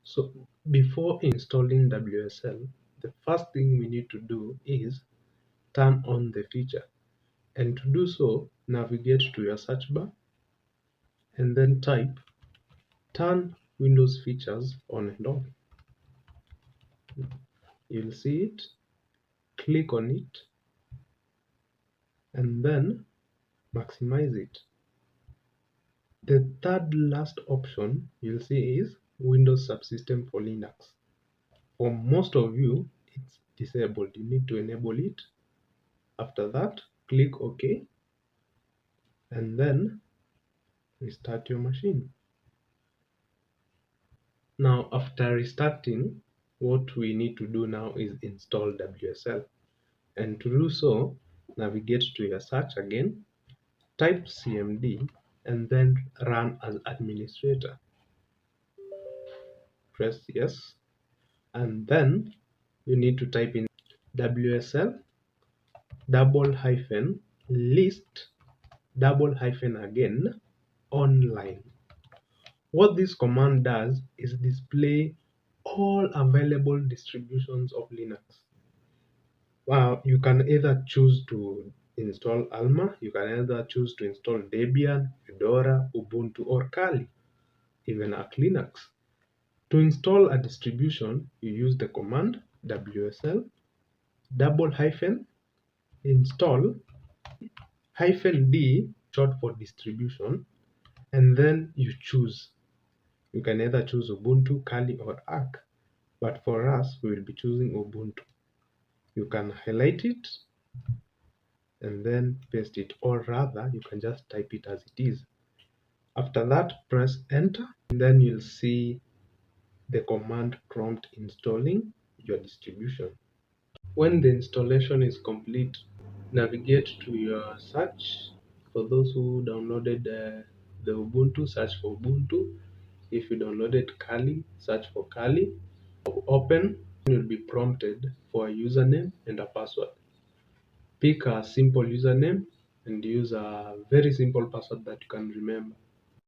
So before installing WSL, the first thing we need to do is turn on the feature. And to do so, navigate to your search bar and then type turn Windows features on and off. You'll see it, click on it, and then maximize it. The third last option you'll see is Windows Subsystem for Linux. For most of you, it's disabled. You need to enable it. After that, click OK, and then restart your machine. Now, after restarting, what we need to do now is install WSL. And to do so, navigate to your search again, type cmd, and then run as administrator. Press yes, and then you need to type in WSL --list again online. What this command does is display all available distributions of Linux. You can either choose to install Alma, you can either choose to install Debian, Fedora, Ubuntu, or Kali, even Arch Linux. To install a distribution, you use the command WSL --install -d, short for distribution, and then you choose. You can either choose Ubuntu, Kali, or Arch, but for us, we will be choosing Ubuntu. You can highlight it and then paste it, or rather, you can just type it as it is. After that, press enter, and then you'll see the command prompt installing your distribution. When the installation is complete, navigate to your search. For those who downloaded the Ubuntu, search for Ubuntu. If you downloaded Kali, search for Kali. Open, you'll be prompted for a username and a password. Pick a simple username and use a very simple password that you can remember.